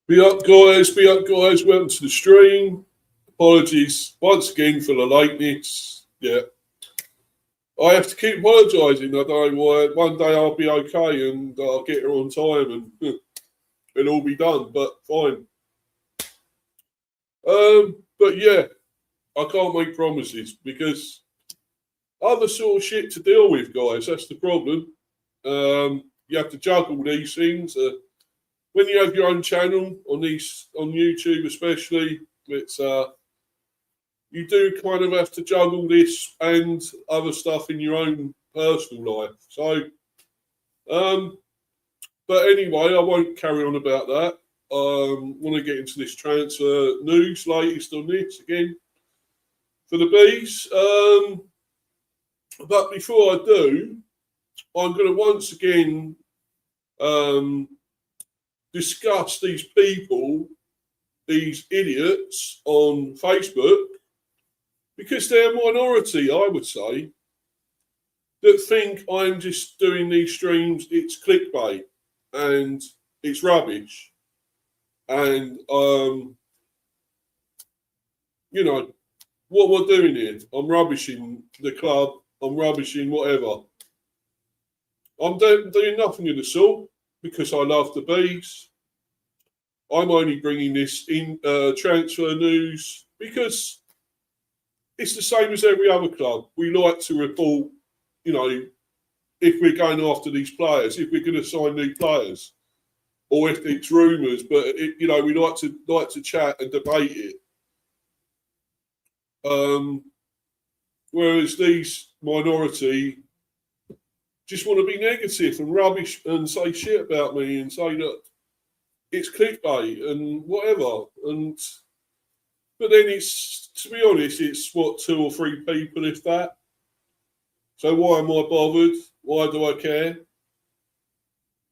Be up, guys. Be up, guys. Welcome to the stream. Apologies once again for the lateness. Yeah, I have to keep apologising. I don't know why. One day I'll be okay and I'll get here on time and it'll all be done. But fine. But yeah, I can't make promises because other sort of shit to deal with, guys. That's the problem. You have to juggle these things. When you have your own channel on YouTube especially, it's you do kind of have to juggle this and other stuff in your own personal life. So, but anyway, I won't carry on about that. Want to get into this transfer news, latest on this again for the bees. But before I do, I'm going to once again discuss these people, these idiots on Facebook, because they're a minority, I would say, that think I'm just doing these streams, it's clickbait and it's rubbish. And, you know, what we're doing here, I'm rubbishing the club, I'm rubbishing whatever. I'm doing nothing of the sort because I love the bees. I'm only bringing this in transfer news because it's the same as every other club. We like to report, you know, if we're going after these players, if we're going to sign new players, or if it's rumours. But you know, we like to chat and debate it. Whereas these minority just want to be negative and rubbish and say shit about me and say that it's clickbait and whatever. And but then it's, to be honest, it's what, 2 or 3 people, if that. So why am I bothered? Why do I care?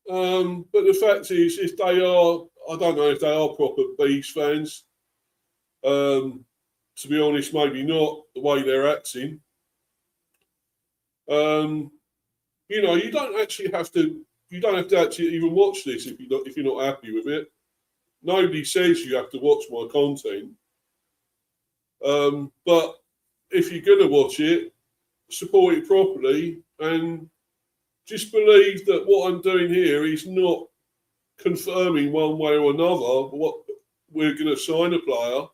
But the fact is, if they are, I don't know if they are proper Bees fans. To be honest, maybe not the way they're acting. You know, you don't actually have to. You don't have to actually even watch this if you're not happy with it. Nobody says you have to watch my content. But if you're going to watch it, support it properly and just believe that what I'm doing here is not confirming one way or another what we're going to sign a player.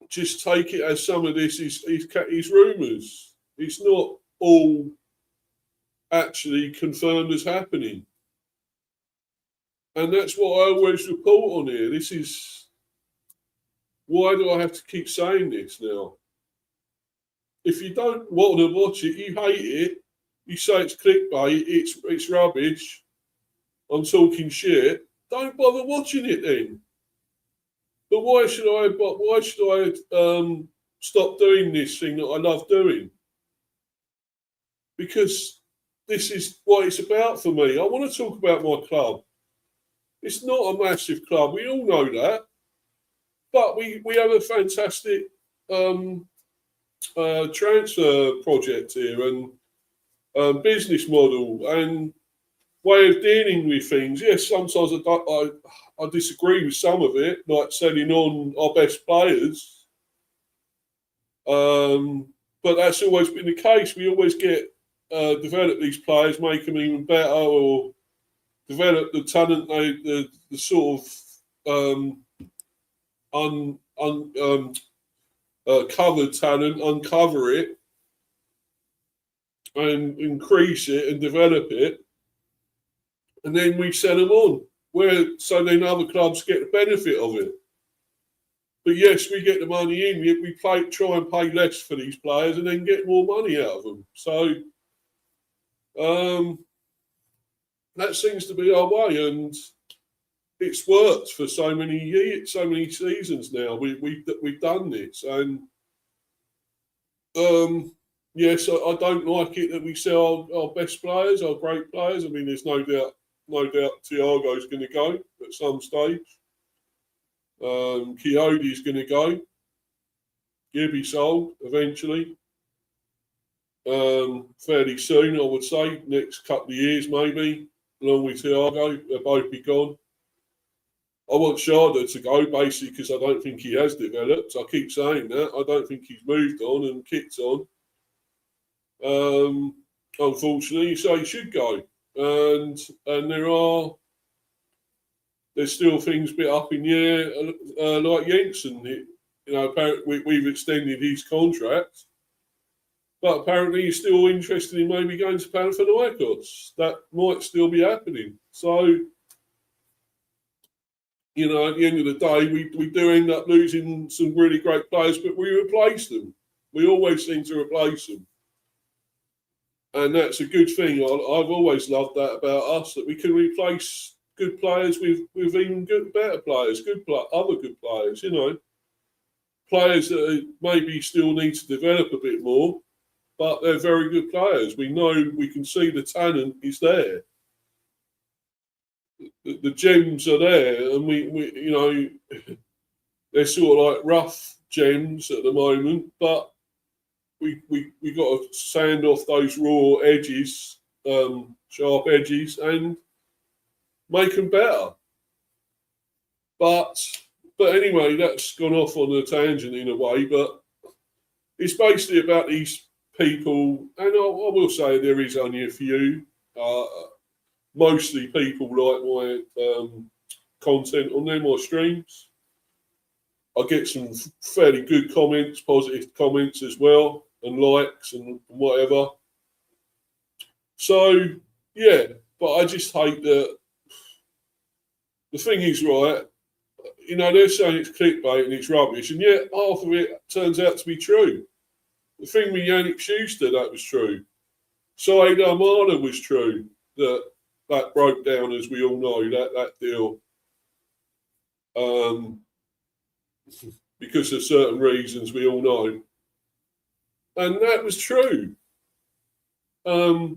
Just take it as some of this is rumours. It's not all actually confirmed as happening. And that's what I always report on here. This is... Why do I have to keep saying this now? If you don't want to watch it, you hate it, you say it's clickbait, it's rubbish, I'm talking shit, don't bother watching it then. But why should I stop doing this thing that I love doing? Because this is what it's about for me. I want to talk about my club. It's not a massive club, we all know that. But we have a fantastic transfer project here and business model and way of dealing with things. Yes, sometimes I disagree with some of it, like selling on our best players. But that's always been the case. We always get develop these players, make them even better, or develop the talent, the sort of covered talent, uncover it and increase it and develop it, and then we sell them on. So then other clubs get the benefit of it. But yes, we get the money in. We try and pay less for these players and then get more money out of them. So that seems to be our way, and it's worked for so many years, so many seasons now. We've done this, and yes, I don't like it that we sell our best players, our great players. I mean, there's no doubt Thiago's going to go at some stage. Coyote's going to go. He'll be sold eventually, fairly soon, I would say, next couple of years maybe. Along with Thiago, they'll both be gone. I want Sharda to go basically because I don't think he has developed. I keep saying that. I don't think he's moved on and kicked on. Unfortunately, so he should go. And there's still things a bit up in the air, like Jensen. Apparently we've extended his contract, but apparently he's still interested in maybe going to Panathinaikos. That might still be happening. So, at the end of the day, we do end up losing some really great players, but we replace them. We always seem to replace them. And that's a good thing. I've always loved that about us, that we can replace good players with even better players, other good players, Players that maybe still need to develop a bit more, but they're very good players. We know, we can see the talent is there. The gems are there, and we they're sort of like rough gems at the moment, but we got to sand off those raw edges, sharp edges, and make them better. But anyway, that's gone off on a tangent in a way. But it's basically about these people, and I will say there is only a few. Mostly people like my content on there, my streams. I get some fairly good comments, positive comments as well, and likes and whatever. So, yeah, but I just hate that. The thing is, right, they're saying it's clickbait and it's rubbish, and yet half of it turns out to be true. The thing with Yannick Schuster, that was true. Saeed Armada was true. That broke down, as we all know, that deal. Because of certain reasons we all know. And that was true. I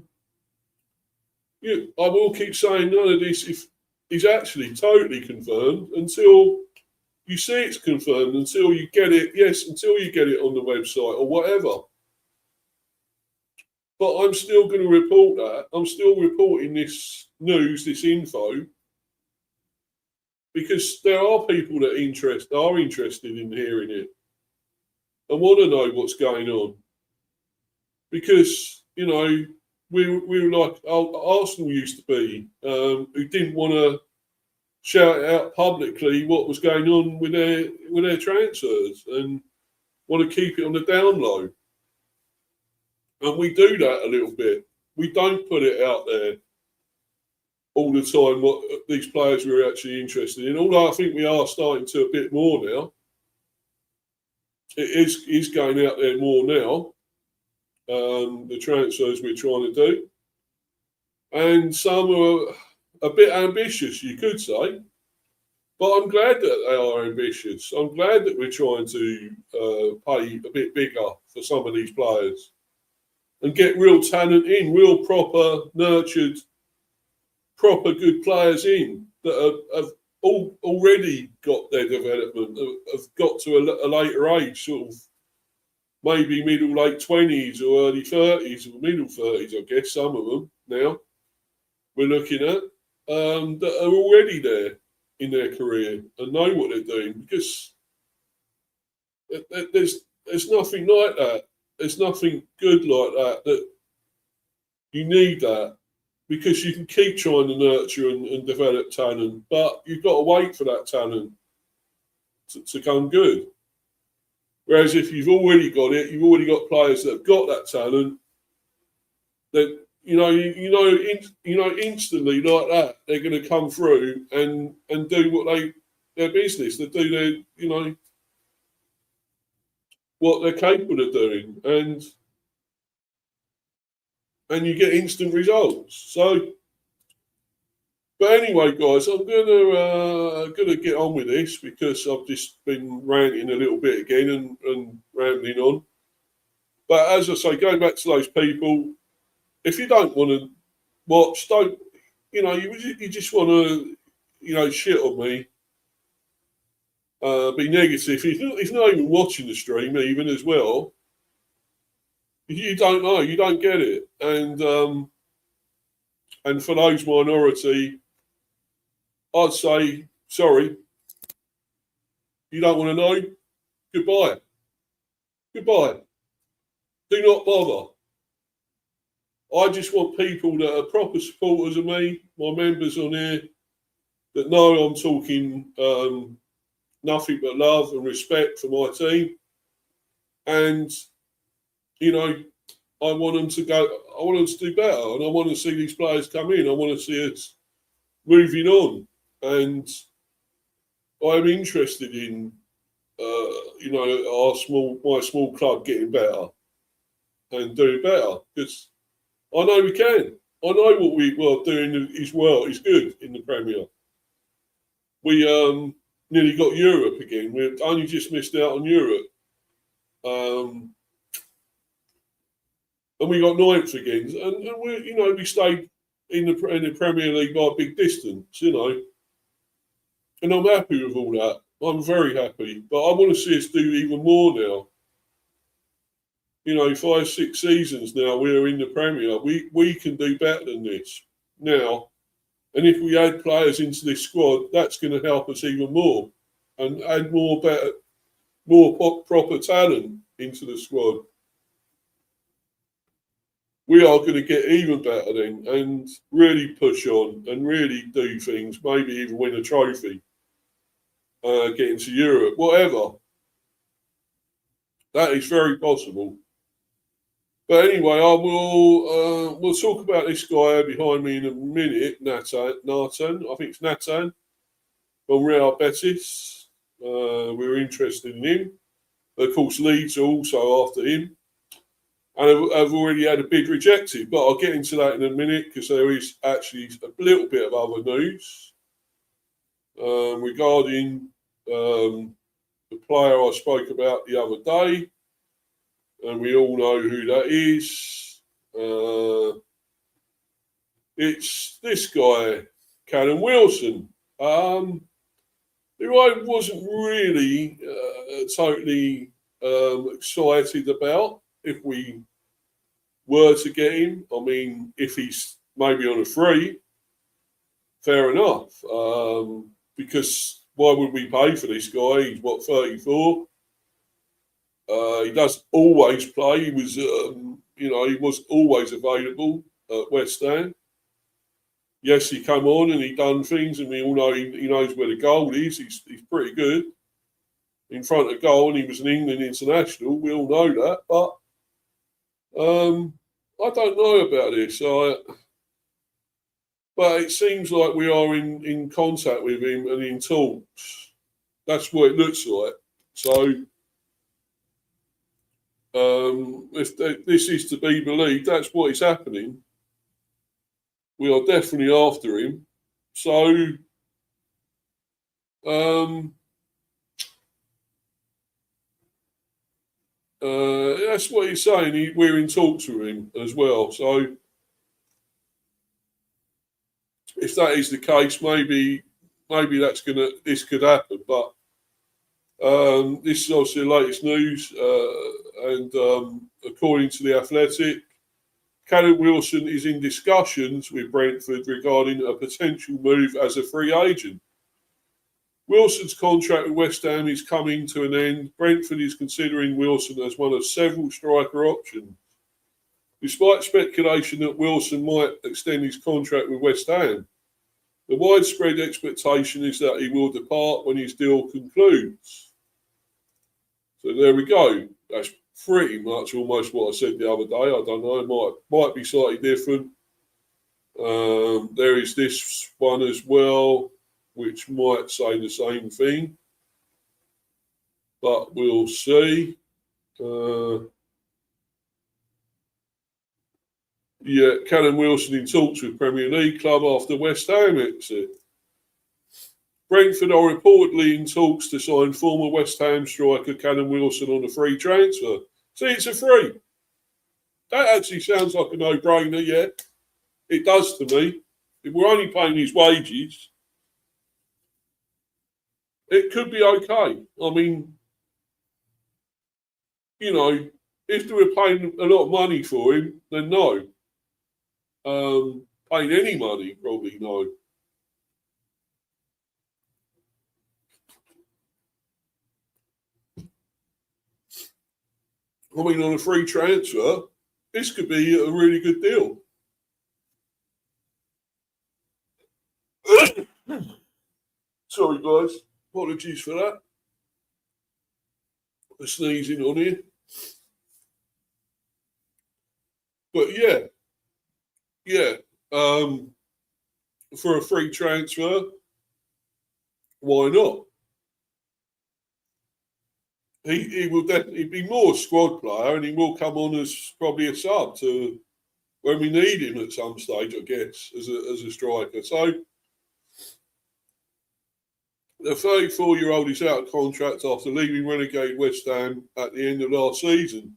will keep saying none of this is actually totally confirmed until you see it's confirmed, until you get it, until you get it on the website or whatever. But I'm still going to report that. I'm still reporting this news, this info, because there are people that are interested in hearing it and want to know what's going on. Because, we were like Arsenal used to be, who didn't want to shout out publicly what was going on with their transfers and want to keep it on the down low. And we do that a little bit. We don't put it out there all the time what these players we're actually interested in. Although I think we are starting to a bit more now. It is going out there more now. The transfers we're trying to do. And some are a bit ambitious, you could say. But I'm glad that they are ambitious. I'm glad that we're trying to pay a bit bigger for some of these players and get real talent in, real proper, nurtured, proper good players in that have already got their development, have got to a later age, sort of maybe middle, late 20s or early 30s or middle 30s, I guess, some of them now we're looking at, that are already there in their career and know what they're doing, because there's nothing like that. There's nothing good like that you need that, because you can keep trying to nurture and develop talent, but you've got to wait for that talent to come good. Whereas if you've already got it, you've already got players that have got that talent, that instantly like that, they're going to come through and do what their business, they do their, what they're capable of doing, and you get instant results. So, but anyway, guys, I'm gonna get on with this because I've just been ranting a little bit again and rambling on. But as I say, going back to those people, if you don't want to watch, don't, you just want to, shit on me, be negative. He's not even watching the stream even as well. You don't know, you don't get it, and for those minority, I'd say sorry, You don't want to know? Goodbye. Goodbye. Do not bother. I just want people that are proper supporters of me, my members on here, that know I'm talking nothing but love and respect for my team. And, you know, I want them to go, I want them to do better, and I want to see these players come in. I want to see us moving on. And I'm interested in, you know, my small club getting better and doing better, because I know we can. I know what we are doing is good in the Premier. We nearly got Europe again. We only just missed out on Europe. And we got ninth again. And we, you know, we stayed in the Premier League by a big distance, you know. And I'm happy with all that. I'm very happy. But I want to see us do even more now. You know, 5, 6 seasons now we're in the Premier. We can do better than this now. And if we add players into this squad, that's going to help us even more and add more proper talent into the squad. We are going to get even better then and really push on and really do things, maybe even win a trophy, get into Europe, whatever. That is very possible. But anyway, we'll talk about this guy behind me in a minute, Natan. I think it's Natan from Real Betis. We're interested in him. Of course, Leeds are also after him. And I've already had a bid rejected, but I'll get into that in a minute because there is actually a little bit of other news regarding the player I spoke about the other day. And we all know who that is. It's this guy, Callum Wilson, who I wasn't really totally excited about if we were to get him. I mean, if he's maybe on a free, fair enough. Because why would we pay for this guy? He's, 34? He does always play. He was, he was always available at West Ham. Yes, he come on and he done things, and we all know he knows where the goal is. He's pretty good in front of goal, and he was an England international. We all know that, but I don't know about this. But it seems like we are in contact with him and in talks. That's what it looks like. So. If this is to be believed, that's what is happening. We are definitely after him. So, that's what he's saying. We're in talks with him as well. So, if that is the case, maybe this could happen. But this is obviously the latest news, and according to The Athletic, Callum Wilson is in discussions with Brentford regarding a potential move as a free agent. Wilson's contract with West Ham is coming to an end. Brentford is considering Wilson as one of several striker options. Despite speculation that Wilson might extend his contract with West Ham, the widespread expectation is that he will depart when his deal concludes. So there we go. That's pretty much almost what I said the other day. I don't know. It might be slightly different. There is this one as well, which might say the same thing. But we'll see. Callum Wilson in talks with Premier League club after West Ham exit. Brentford are reportedly in talks to sign former West Ham striker Callum Wilson on a free transfer. See, it's a free. That actually sounds like a no-brainer, yeah. It does to me. If we're only paying his wages, it could be okay. I mean, if they were paying a lot of money for him, then no. Paying any money, probably no. I mean, on a free transfer, this could be a really good deal. Sorry, guys. Apologies for that. The sneezing on here. But yeah. For a free transfer, why not? He will definitely be more squad player, and he will come on as probably a sub to when we need him at some stage, I guess, as a striker. So the 34-year-old is out of contract after leaving renegade West Ham at the end of last season.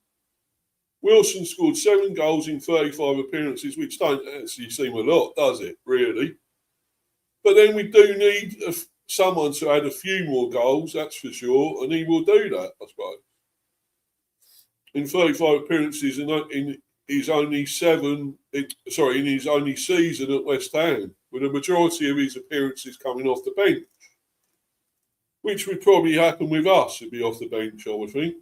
Wilson scored 7 goals in 35 appearances, which don't actually seem a lot, does it, really? But then we do need someone to add a few more goals, that's for sure, and he will do that, I suppose. In 35 appearances in his only season at West Ham, with a majority of his appearances coming off the bench, which would probably happen with us to be off the bench, I would think.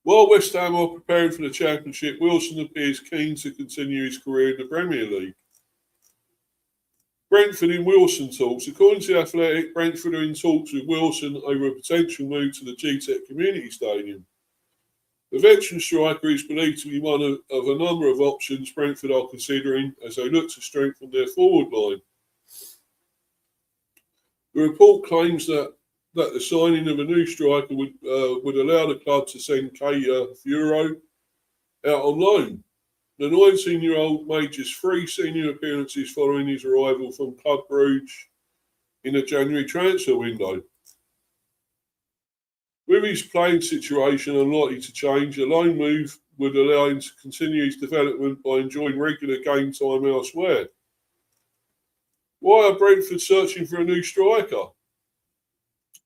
While West Ham are preparing for the Championship, Wilson appears keen to continue his career in the Premier League. Brentford in Wilson talks. According to The Athletic, Brentford are in talks with Wilson over a potential move to the GTEC Community Stadium. The veteran striker is believed to be one of a number of options Brentford are considering as they look to strengthen their forward line. The report claims that the signing of a new striker would allow the club to send Keita Furo out on loan. The 19-year-old made just 3 senior appearances following his arrival from Club Brugge in the January transfer window. With his playing situation unlikely to change, a loan move would allow him to continue his development by enjoying regular game time elsewhere. Why are Brentford searching for a new striker?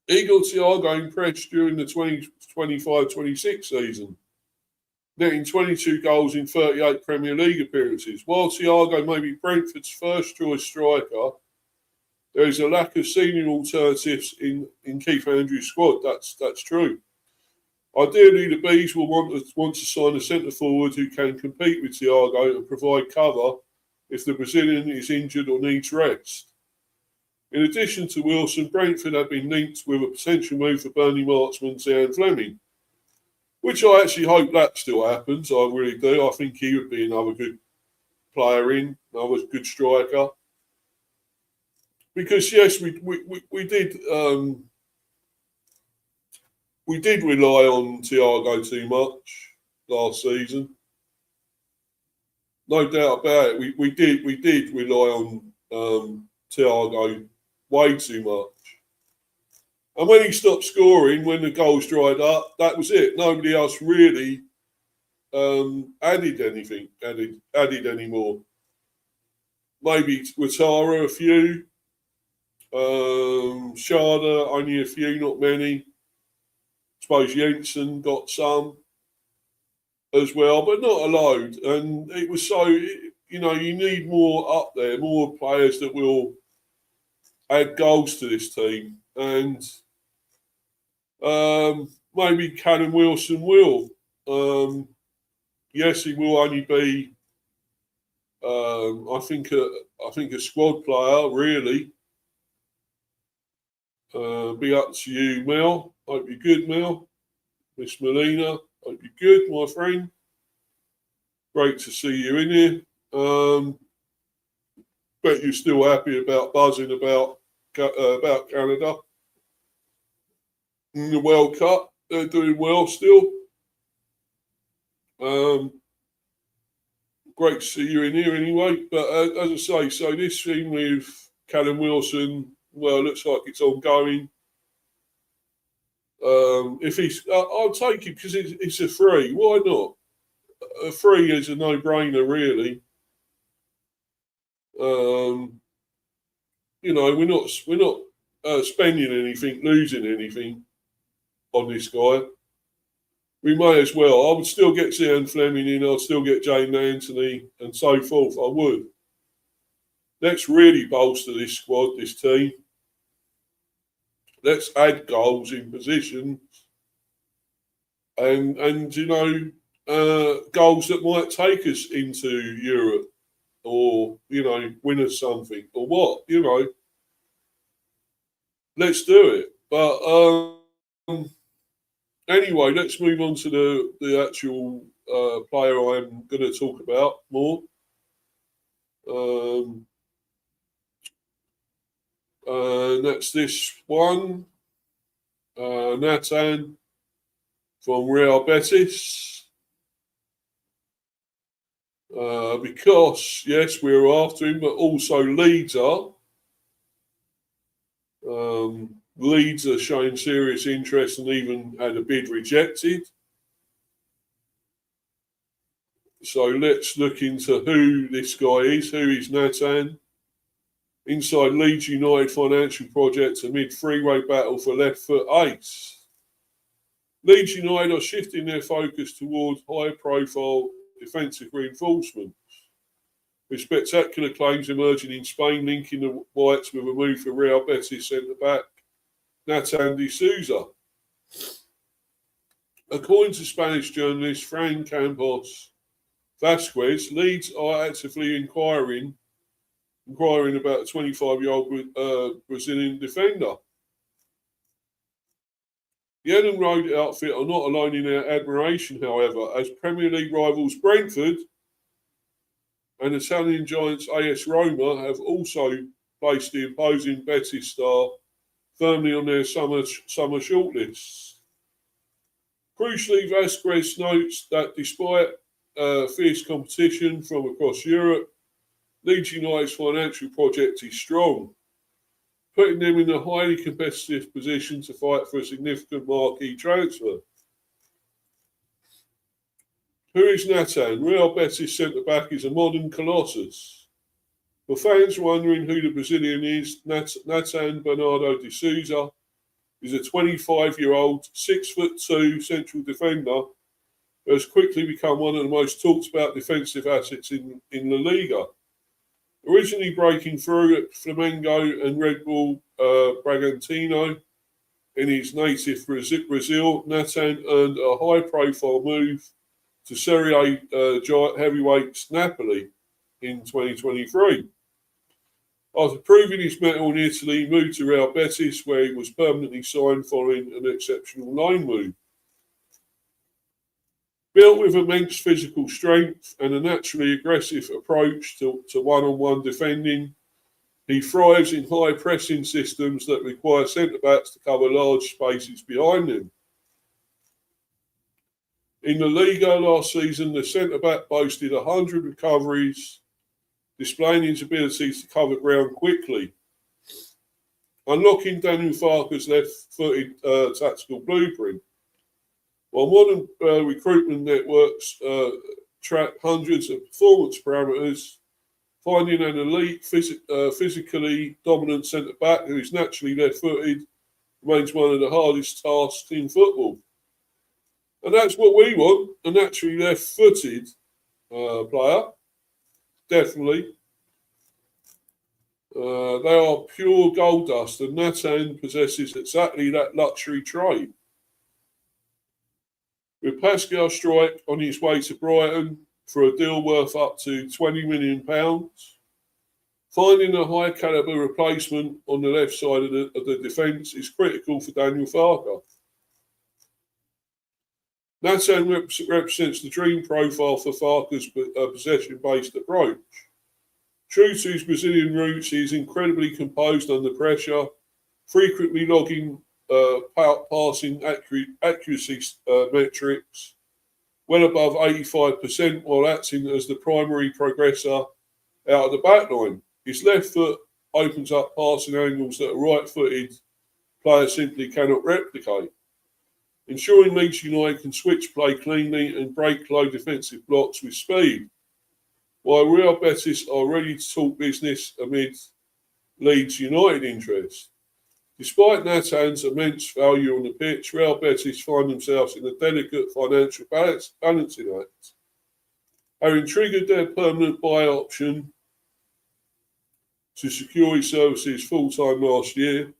Igor Thiago impressed during the 2025-26 season, netting 22 goals in 38 Premier League appearances. While Thiago may be Brentford's first choice striker, there is a lack of senior alternatives in Keith Andrews' squad. That's true. Ideally, the Bees will want to sign a centre forward who can compete with Thiago and provide cover if the Brazilian is injured or needs rest. In addition to Wilson, Brentford have been linked with a potential move for Burnley marksman Zian Fleming, which I actually hope that still happens. I really do. I think he would be another good player another good striker. Because yes, we did rely on Thiago too much last season. No doubt about it. We did rely on Thiago way too much. And when he stopped scoring, when the goals dried up, that was it. Nobody else really added any more. Maybe Watara a few. Sharda, only a few, not many. I suppose Jensen got some as well, but not a load. And it was so, you need more up there, more players that will add goals to this team. And maybe Callum Wilson will. Yes, he will only be, I think a squad player, really. Be up to you, Mel. Hope you're good, Mel. Miss Melina, hope you're good, my friend. Great to see you in here. Bet you're still happy about buzzing about Canada in the World Cup. They're doing well still. Great to see you in here anyway. But as I say, so this thing with Callum Wilson, well, it looks like it's ongoing. If he's, I'll take it because it's a free. Why not? A free is a no-brainer, really. We're not spending anything, losing anything on this guy. We may as well. I would still get Zian Fleming in. I'll still get Jane Anthony and so forth. I would. Let's really bolster this squad, this team. Let's add goals in positions. and goals that might take us into Europe, or win us something, or what, let's do it. But anyway, let's move on to the actual player I'm going to talk about more. That's this one, Natan from Real Betis. Because, yes, we're after him, but also Leeds are. Leeds are showing serious interest and even had a bid rejected. So let's look into who this guy is. Who is Natan? Inside Leeds United financial project amid three-way battle for left foot ace. Leeds United are shifting their focus towards high-profile defensive reinforcements, with spectacular claims emerging in Spain linking the Whites with a move for Real Betis centre-back Natan de Souza. According to Spanish journalist Fran Campos Vasquez, Leeds are actively inquiring about a 25-year-old Brazilian defender. The Ellen Road outfit are not alone in their admiration, however, as Premier League rivals Brentford and Italian giants AS Roma have also placed the imposing Betis star firmly on their summer shortlists. Crucially, Vasquez notes that despite fierce competition from across Europe, Leeds United's financial project is strong, putting them in a highly competitive position to fight for a significant marquee transfer. Who is Natan? Real Betis centre-back is a modern colossus. For fans wondering who the Brazilian is, Natan Bernardo de Souza is a 25-year-old, 6'2" central defender who has quickly become one of the most talked about defensive assets in La Liga. Originally breaking through at Flamengo and Red Bull Bragantino in his native Brazil, Natan earned a high-profile move to Serie A heavyweights Napoli in 2023. After proving his mettle in Italy, he moved to Real Betis, where he was permanently signed following an exceptional loan move. Built with immense physical strength and a naturally aggressive approach to one-on-one defending, he thrives in high pressing systems that require centre-backs to cover large spaces behind them. In the Liga last season, the centre-back boasted 100 recoveries, displaying his abilities to cover ground quickly. Unlocking Daniel Farke's left-footed tactical blueprint. While modern recruitment networks track hundreds of performance parameters, finding an elite, physically dominant centre-back who is naturally left-footed remains one of the hardest tasks in football. And that's what we want, a naturally left-footed player, definitely. They are pure gold dust, and Natan possesses exactly that luxury trait. With Pascal Struijk on his way to Brighton for a deal worth up to £20 million, finding a high calibre replacement on the left side of the defence is critical for Daniel Farke. Natan represents the dream profile for Farke's possession-based approach. True to his Brazilian roots, he is incredibly composed under pressure, frequently logging passing accuracy metrics well above 85% while acting as the primary progressor out of the back line. His left foot opens up passing angles that a right-footed player simply cannot replicate, ensuring Leeds United can switch play cleanly and break low defensive blocks with speed, while Real Betis are ready to talk business amid Leeds United interest. Despite Natan's immense value on the pitch, Real Betis find themselves in a delicate financial balancing act. Having triggered their permanent buy option to secure his services full-time last year,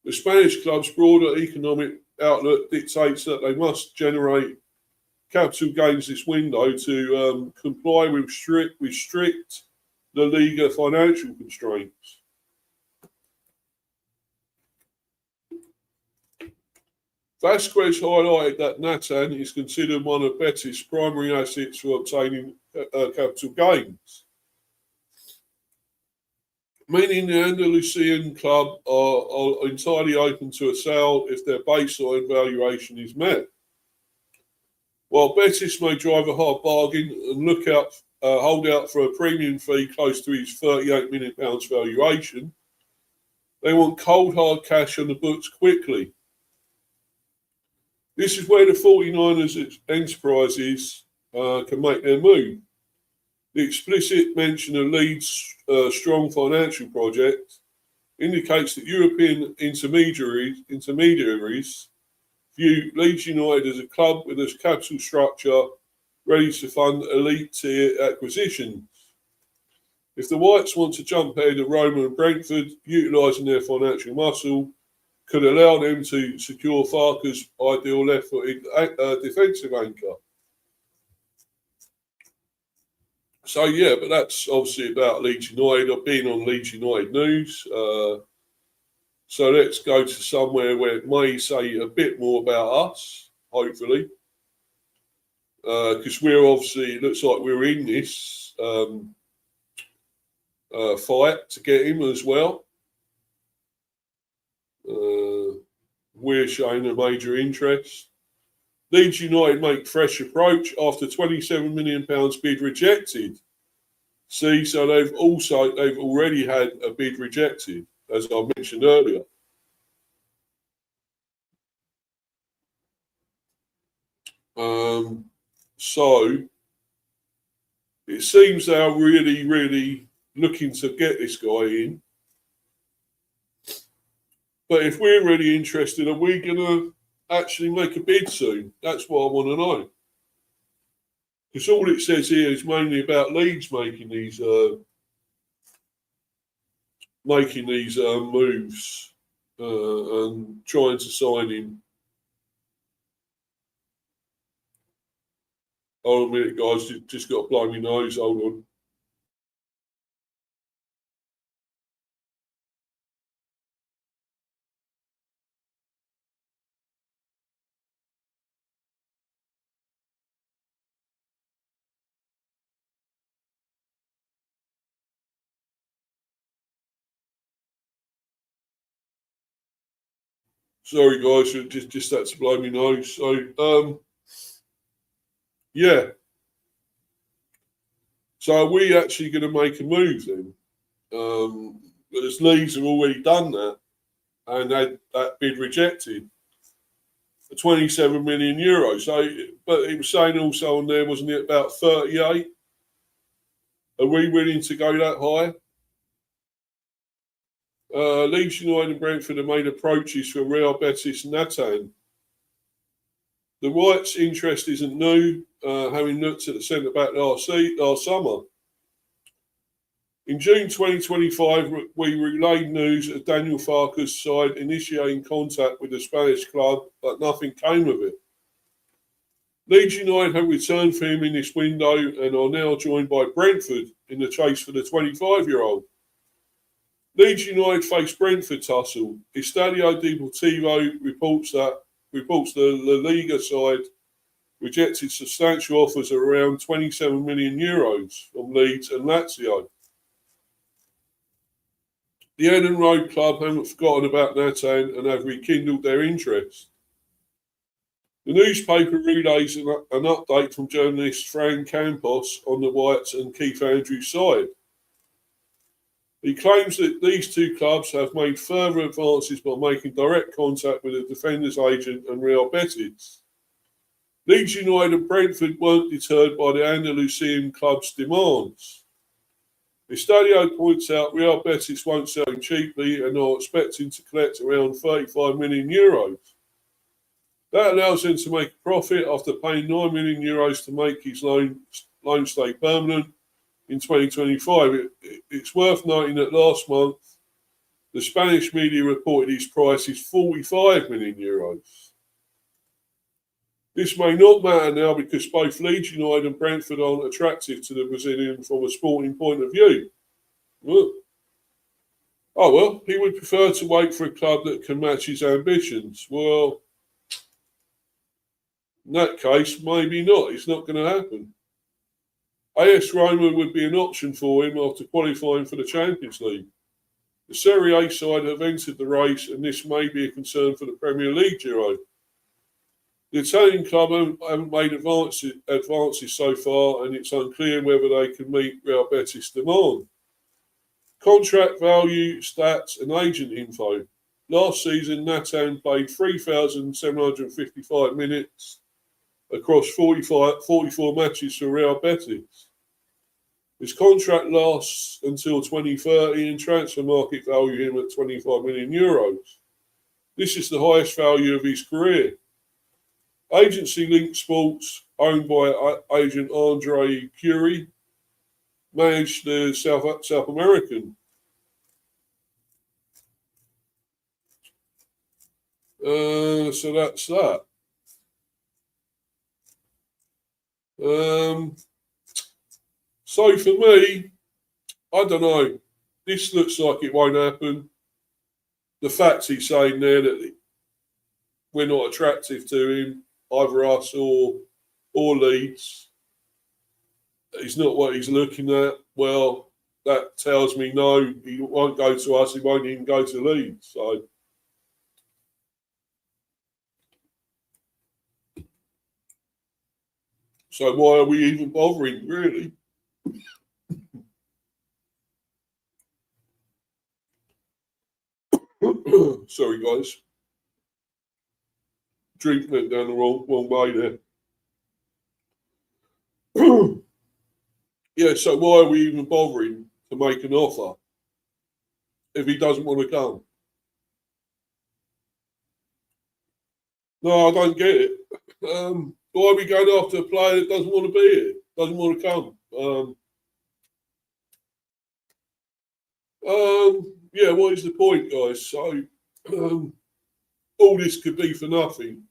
the Spanish club's broader economic outlook dictates that they must generate capital gains this window to comply with strict La Liga financial constraints. Vasquez highlighted that Natan is considered one of Betis' primary assets for obtaining capital gains, meaning the Andalusian club are entirely open to a sale if their baseline valuation is met. While Betis may drive a hard bargain and hold out for a premium fee close to his £38 million valuation, they want cold hard cash on the books quickly. This is where the 49ers enterprises can make their move. The explicit mention of Leeds' strong financial project indicates that European intermediaries view Leeds United as a club with a capital structure ready to fund elite tier acquisitions. If the Whites want to jump ahead of Roma and Brentford, utilising their financial muscle could allow them to secure Farke's ideal left-footed defensive anchor. So, yeah, but that's obviously about Leeds United. I've been on Leeds United news. So let's go to somewhere where it may say a bit more about us, hopefully. Because we're obviously, it looks like we're in this fight to get him as well. We're showing a major interest. Leeds United make fresh approach after £27 million bid rejected. See, so they've already had a bid rejected, as I mentioned earlier. So it seems they are really, really looking to get this guy in. But if we're really interested, are we going to actually make a bid soon? That's what I want to know. Because all it says here is mainly about Leeds making these moves and trying to sign him. Hold on a minute, guys. Just got to blow my nose. Hold on. Sorry, guys. Just had to blow my nose. So, yeah. So are we actually going to make a move then? As Leeds have already done that and had that bid rejected. 27 million euros. So, but it was saying also on there, wasn't it, about 38? Are we willing to go that high? Leeds United and Brentford have made approaches for Real Betis and Natan. The Whites' interest isn't new, having looked at the centre back last summer. In June 2025, we relayed news of Daniel Farke's side initiating contact with the Spanish club, but nothing came of it. Leeds United have returned for him in this window and are now joined by Brentford in the chase for the 25-year-old. Leeds United face Brentford tussle. Estadio Deportivo reports the La Liga side rejected substantial offers of around 27 million euros from Leeds and Lazio. The Eden Road club haven't forgotten about Natan and have rekindled their interest. The newspaper relays an update from journalist Fran Campos on the Whites and Keith Andrews' side. He claims that these two clubs have made further advances by making direct contact with the defender's agent and Real Betis. Leeds United and Brentford weren't deterred by the Andalusian club's demands. Estadio points out Real Betis won't sell him cheaply and are expecting to collect around 35 million euros. That allows them to make a profit after paying 9 million euros to make his loan stay permanent in 2025. It's worth noting that last month, the Spanish media reported his price is 45 million euros. This may not matter now because both Leeds United and Brentford aren't attractive to the Brazilian from a sporting point of view. Well, oh, well, he would prefer to wait for a club that can match his ambitions. Well, in that case, maybe not. It's not going to happen. AS Roma would be an option for him after qualifying for the Champions League. The Serie A side have entered the race, and this may be a concern for the Premier League duo. The Italian club haven't made advances so far, and it's unclear whether they can meet Real Betis' demand. Contract value, stats, and agent info. Last season, Natan played 3,755 minutes across 44 matches for Real Betis. His contract lasts until 2030 and transfer market value him at €25 million. This is the highest value of his career. Agency Link Sports, owned by agent Andre Curie, managed the South American. So that's that. So for me, I don't know. This looks like it won't happen. The fact he's saying there that we're not attractive to him, either us or Leeds, it's not what he's looking at. Well, that tells me no, he won't go to us. He won't even go to Leeds. So why are we even bothering, really? Sorry, guys. Drink went down the wrong way there. Yeah, so why are we even bothering to make an offer if he doesn't want to come? No, I don't get it. Why are we going after a player that doesn't want to be here, doesn't want to come? Yeah, what is the point, guys? So, all this could be for nothing.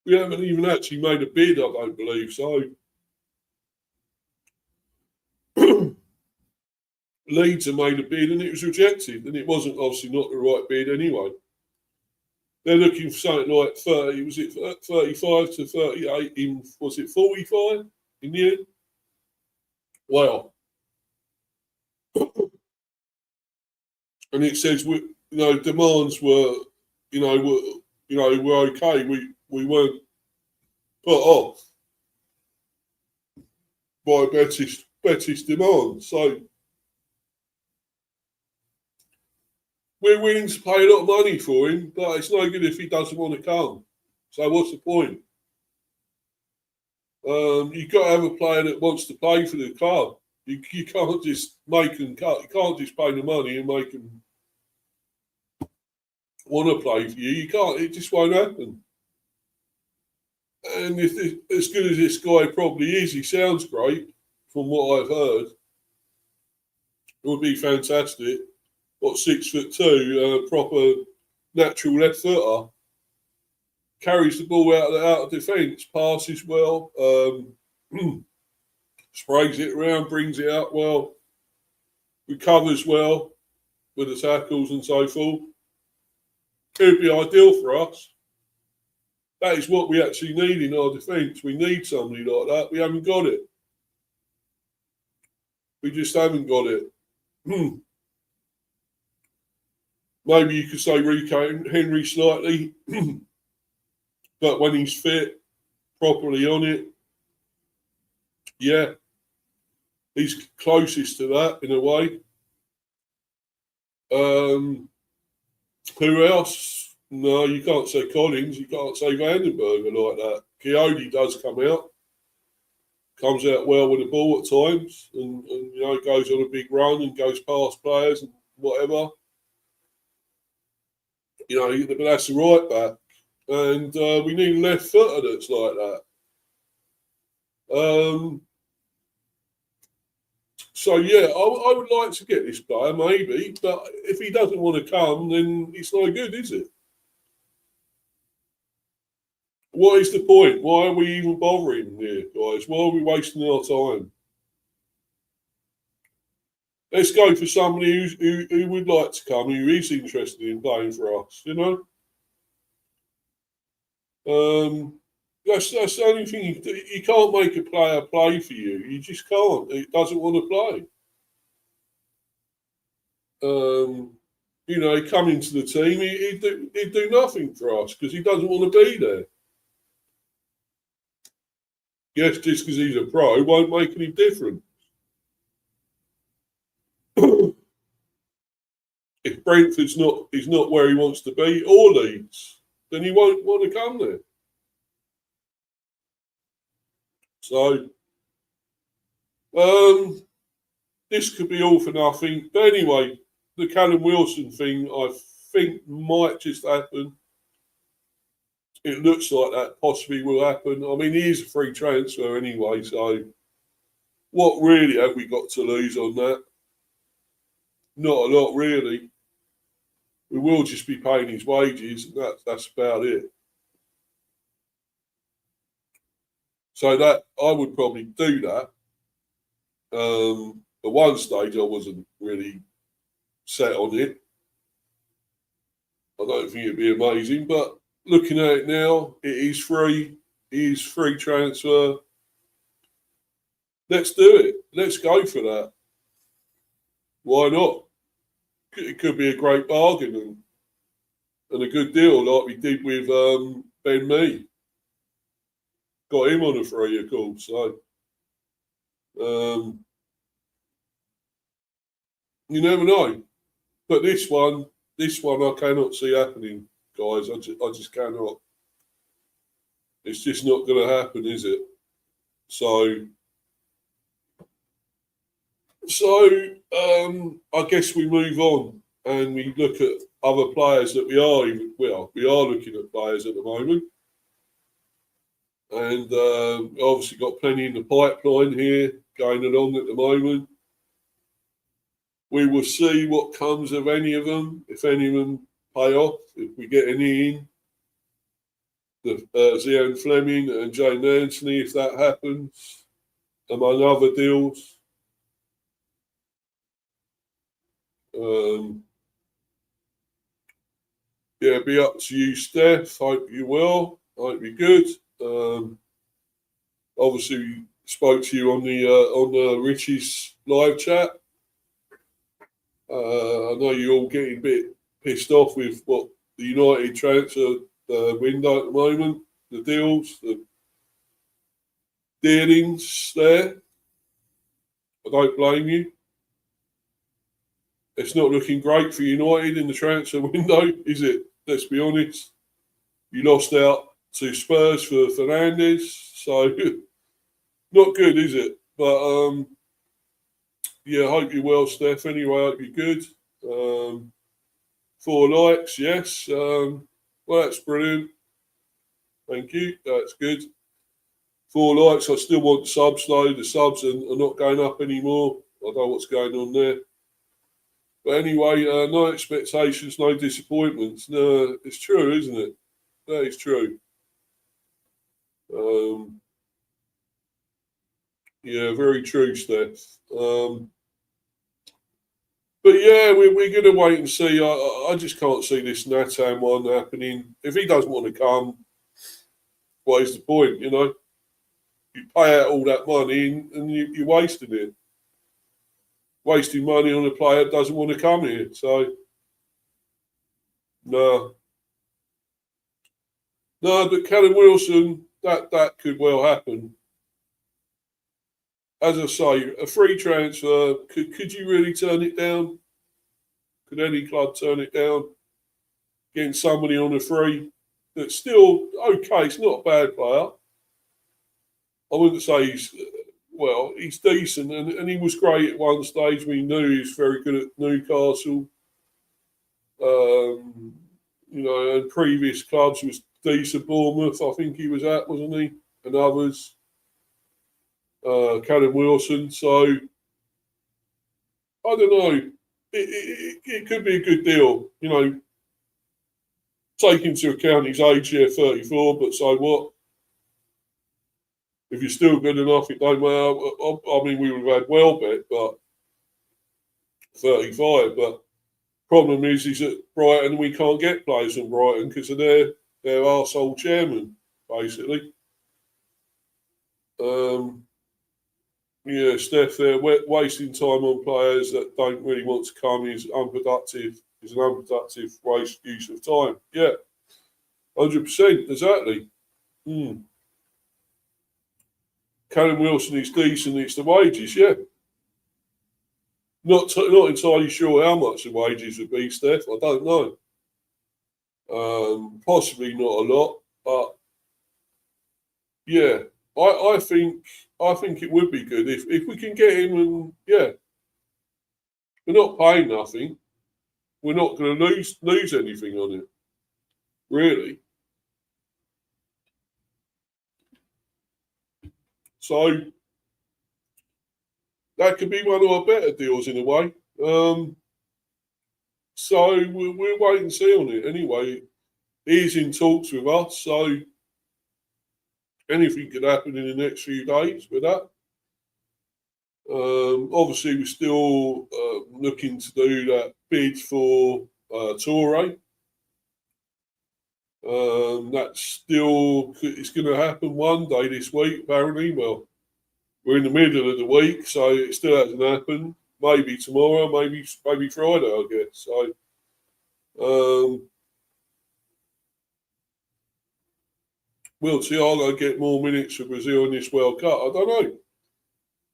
We haven't even actually made a bid, I don't believe. So, Leeds have made a bid and it was rejected, and it wasn't obviously not the right bid anyway. They're looking for something like 30, was it 35 to 38, was it 45 in the end? Wow. And it says demands were were okay. We weren't put off by Betis demands. So we're willing to pay a lot of money for him, but it's no good if he doesn't want to come. So what's the point? You've got to have a player that wants to play for the club. You can't just make them cut. You can't just pay the money and make them want to play for you. You can't. It just won't happen. And if as good as this guy probably is, he sounds great from what I've heard. It would be fantastic. 6'2", proper natural left footer. Carries the ball out of defence, passes well, sprays it around, brings it out well, recovers well with the tackles and so forth. It would be ideal for us. That is what we actually need in our defence. We need somebody like that. We haven't got it. We just haven't got it. Maybe you could say Rico Henry slightly, but when he's fit, properly on it, yeah, he's closest to that in a way. Who else? No, you can't say Collins. You can't say Vandenberger like that. Coyote does come out. Comes out well with the ball at times and goes on a big run and goes past players and whatever. But that's the right back. And we need a left footer that's like that. So, yeah, I would like to get this player, maybe. But if he doesn't want to come, then it's no good, is it? What is the point? Why are we even bothering here, guys? Why are we wasting our time? Let's go for somebody who would like to come, who is interested in playing for us, you know? That's the only thing. You can't make a player play for you. You just can't. He doesn't want to play. You know, he come into the team, he'd do nothing for us because he doesn't want to be there. Yes, just because he's a pro won't make any difference. If Brentford's is not where he wants to be, or Leeds, then he won't want to come there. So, this could be all for nothing. But anyway, the Callum Wilson thing, I think, might just happen. It looks like that possibly will happen. I mean, he is a free transfer anyway, so what really have we got to lose on that? Not a lot, really. We will just be paying his wages, and that's about it. So that I would probably do that. At one stage, I wasn't really set on it. I don't think it'd be amazing, but looking at it now, it is free. It is free transfer. Let's do it. Let's go for that. Why not? It could be a great bargain and a good deal, like we did with Ben Mee. Got him on a free, of course. So you never know. But this one, I cannot see happening, guys. I just cannot. It's just not going to happen, is it? So I guess we move on and we look at other players that we are looking at players at the moment, and obviously got plenty in the pipeline here going along at the moment. We will see what comes of any of them, if any of them pay off, if we get any in. The Zian Fleming and Jane Anthony, if that happens, among other deals. Yeah, be up to you, Steph. Hope you will. Hope you're good. Obviously, we spoke to you on the Richie's live chat. I know you're all getting a bit pissed off with what the United transfer window at the moment, the deals, the dealings there. I don't blame you. It's not looking great for United in the transfer window, is it? Let's be honest. You lost out to Spurs for Fernandes, so not good, is it? But yeah, I hope you're well, Steph. Anyway, I hope you're good. 4 likes, yes. Well, that's brilliant. Thank you. That's good. 4 likes. I still want subs, though. The subs are not going up anymore. I don't know what's going on there. But anyway, no expectations, no disappointments. No, it's true, isn't it? That is true. Yeah, very true, Steph. But yeah, we're going to wait and see. I just can't see this Natan one happening. If he doesn't want to come, what is the point, you know? You pay out all that money and you're wasting it. Wasting money on a player that doesn't want to come here. So, no. No, but Callum Wilson, that could well happen. As I say, a free transfer, could you really turn it down? Could any club turn it down? Getting somebody on a free that's still okay, it's not a bad player. I wouldn't say he's decent, and he was great at one stage. We knew he was very good at Newcastle. You know, and previous clubs was decent. Bournemouth, I think he was at, wasn't he? And others. Callum Wilson. So I don't know. It could be a good deal. You know, take into account his age, 34, but so what? If you're still good enough, it don't matter. I mean, we would have had Welbeck, but 35. But problem is at Brighton, we can't get players from Brighton because of their arsehole chairman, basically. Steph, they're wasting time on players that don't really want to come is unproductive. Is an unproductive use of time. Yeah, 100%, exactly. Callum Wilson is decent. It's the wages, yeah. Not entirely sure how much the wages would be, Steph. I don't know. Possibly not a lot, but yeah, I think it would be good if we can get him. And yeah, we're not paying nothing. We're not going to lose anything on it, really. So that could be one of our better deals in a way. So we'll wait and see on it. Anyway, he's in talks with us, so anything could happen in the next few days with that. Obviously, we're still looking to do that bid for Torre. That's still, it's going to happen one day this week, apparently. Well, we're in the middle of the week, so it still hasn't happened. Maybe tomorrow, maybe Friday, I guess. So, we'll see. I'll go get more minutes for Brazil in this World Cup. I don't know.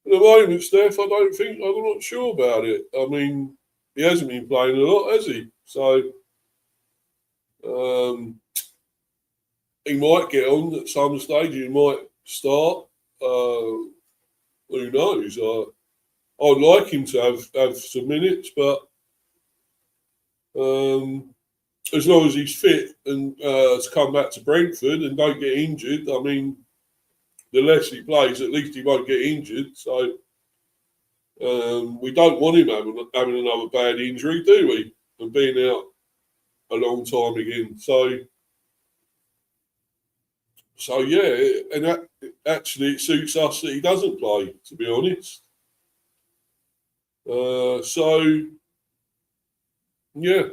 At the moment, Steph, I'm not sure about it. I mean, he hasn't been playing a lot, has he? So, he might get on at some stage. He might start. Who knows? I'd like him to have some minutes, but as long as he's fit and to come back to Brentford and don't get injured, I mean, the less he plays, at least he won't get injured. So we don't want him having another bad injury, do we? And being out a long time again. So yeah, and that actually it suits us that he doesn't play, to be honest. So yeah.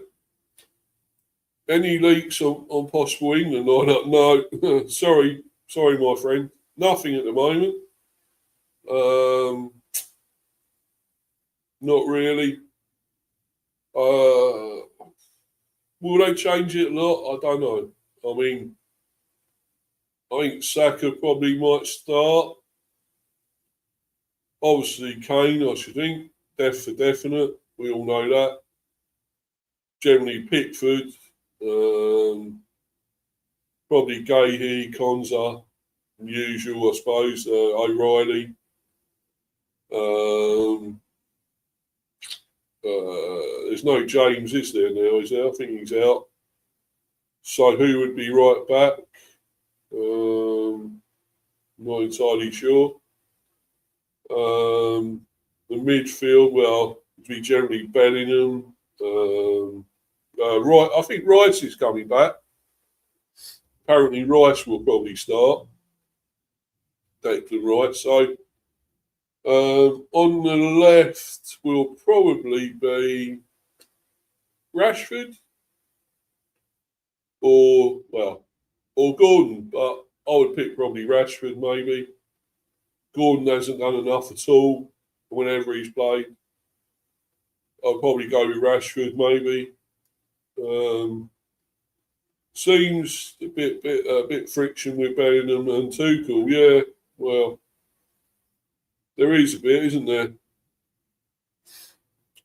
Any leaks on possible England lineup? No. sorry, my friend. Nothing at the moment. Not really. Will they change it a lot? I don't know. I mean, I think Saka probably might start. Obviously, Kane, I should think. For definite. We all know that. Generally, Pickford. Probably Gahey, Konza, usual, I suppose. O'Reilly. There's no James, is there now? Is there? I think he's out. So who would be right back? Not entirely sure. The midfield, well, it'd be generally Bellingham. Right, I think Rice is coming back. Apparently, Rice will probably start. Declan Rice. So on the left will probably be Rashford or Gordon, but I would pick probably Rashford maybe. Gordon hasn't done enough at all whenever he's played. I'll probably go with Rashford maybe. Seems a bit friction with Bellingham and Tuchel. Yeah, well, there is a bit, isn't there?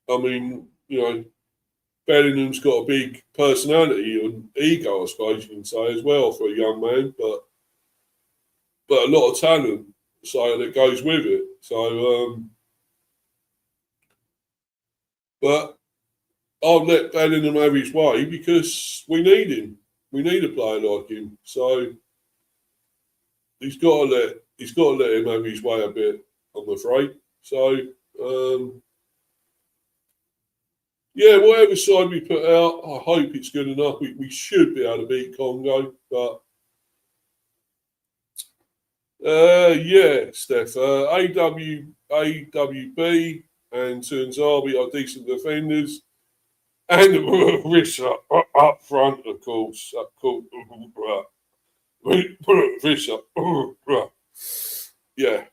I mean, Bellingham's got a big personality and ego, I suppose you can say, as well for a young man, but a lot of talent, so that goes with it. So, but I'll let Bellingham have his way because we need him. We need a player like him. So he's got to let him have his way a bit, I'm afraid. So yeah, whatever side we put out, I hope it's good enough. We should be able to beat Congo, but yeah, Steph. AWB and Tunzabi are decent defenders. And Risha up front, of course. Risha. Yeah.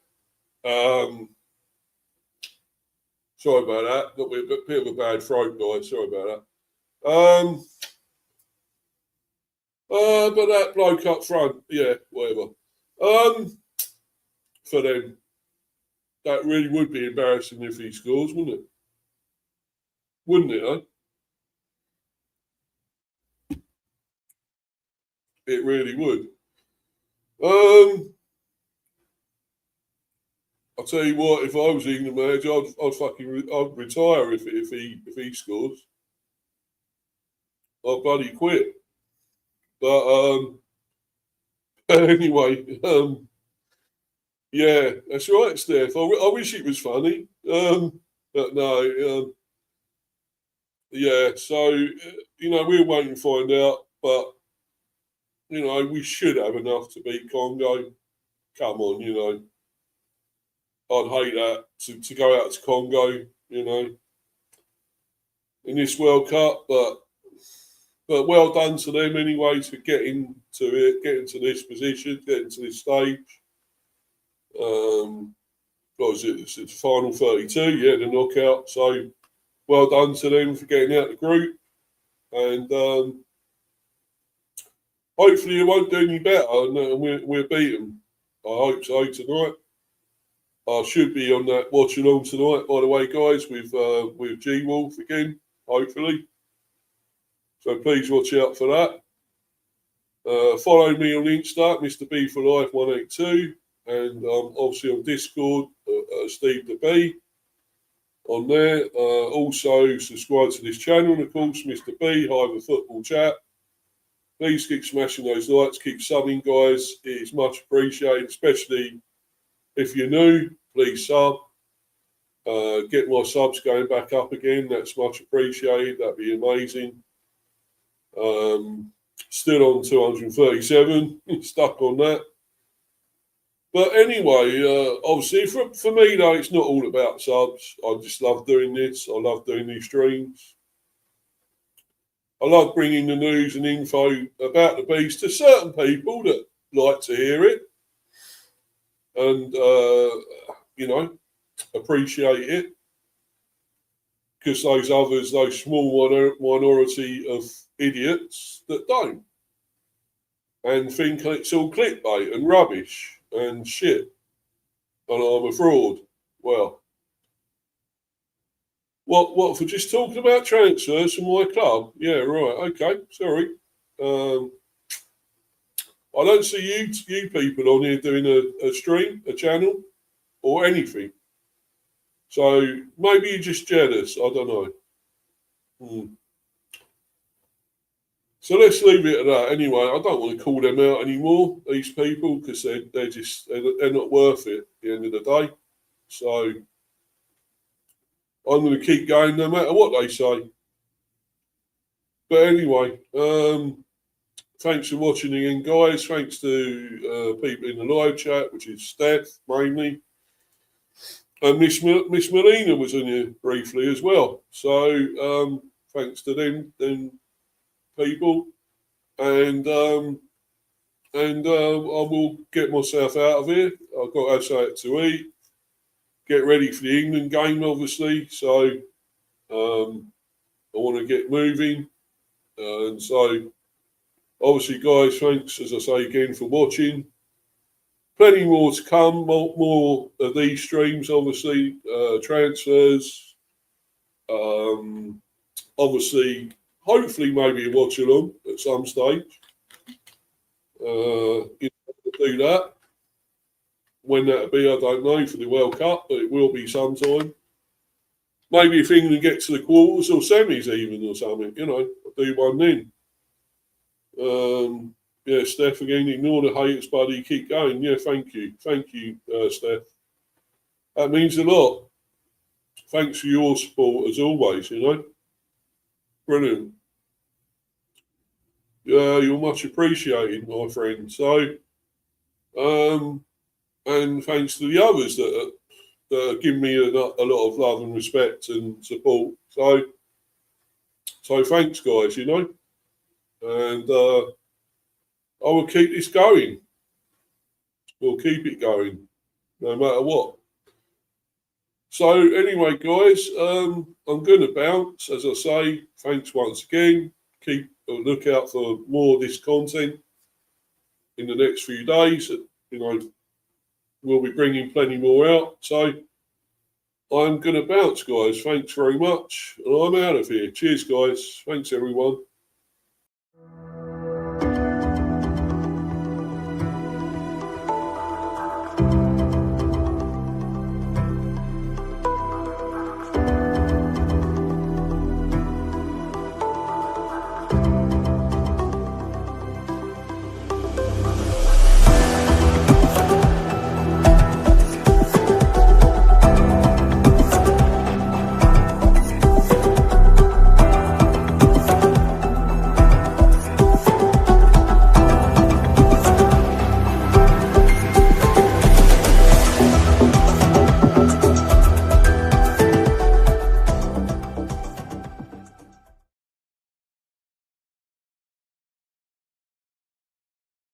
Sorry about that. Got me a bit of a bad throat, guys. Sorry about that. But that bloke up front, yeah, whatever. For them, that really would be embarrassing if he scores, wouldn't it? Wouldn't it, eh? It really would. I'll tell you what. If I was England manager, I'd retire if he scores. I'd bloody quit. But anyway, yeah, that's right, Steph. I wish it was funny, but no. Yeah, so we'll wait and find out. But we should have enough to beat Congo. Come on, I'd hate that to go out to Congo, in this World Cup, but well done to them anyway for getting to it, getting to this position, getting to this stage. What was it? It's the final 32, yeah, the knockout. So well done to them for getting out the group, and hopefully it won't do any better, and we'll beat them. I hope so tonight. I should be on that watch along tonight, by the way, guys, with G Wolf again, hopefully. So please watch out for that. Follow me on Insta, Mr. B for Life 182, and obviously on Discord, Steve the B. On there, also subscribe to this channel, of course, Mr. B, Hive Football Chat. Please keep smashing those likes, keep subbing, guys. It is much appreciated, especially if you're new. Please sub. Get my subs going back up again. That's much appreciated. That'd be amazing. Still on 237. Stuck on that. But anyway, obviously, for me, though, it's not all about subs. I just love doing this. I love doing these streams. I love bringing the news and info about the Beast to certain people that like to hear it and, appreciate it. Because those others, those small minority of idiots that don't and think it's all clickbait and rubbish and shit and I'm a fraud. Well, what for just talking about transfers from my club? Yeah, right. Okay, sorry. I don't see you people on here doing a stream, a channel, or anything. So maybe you're just jealous. I don't know. So let's leave it at that. Anyway, I don't want to call them out anymore, these people, because they're not worth it at the end of the day. So I'm going to keep going no matter what they say. But anyway, thanks for watching again, guys. Thanks to people in the live chat, which is Steph mainly. And Miss Melina was in here briefly as well. So thanks to them people. And I will get myself out of here. I've got to have something to eat. Get ready for the England game, obviously. So I want to get moving. And so, obviously, guys, thanks, as I say again, for watching. Plenty more to come, more of these streams, obviously, transfers. Obviously, hopefully, maybe a watch along at some stage. Do that. When that'll be, I don't know, for the World Cup, but it will be sometime. Maybe if England get to the quarters or semis even or something, I'll do one then. Yeah, Steph, again, ignore the haters, buddy. Keep going. Yeah, thank you. Thank you, Steph. That means a lot. Thanks for your support, as always, Brilliant. Yeah, you're much appreciated, my friend. So, and thanks to the others that give me a lot of love and respect and support. So thanks, guys. And I will keep this going. We'll keep it going, no matter what. So anyway, guys, I'm going to bounce. As I say, thanks once again. Keep a lookout for more of this content in the next few days. We'll be bringing plenty more out. So I'm going to bounce, guys. Thanks very much. And I'm out of here. Cheers, guys. Thanks, everyone.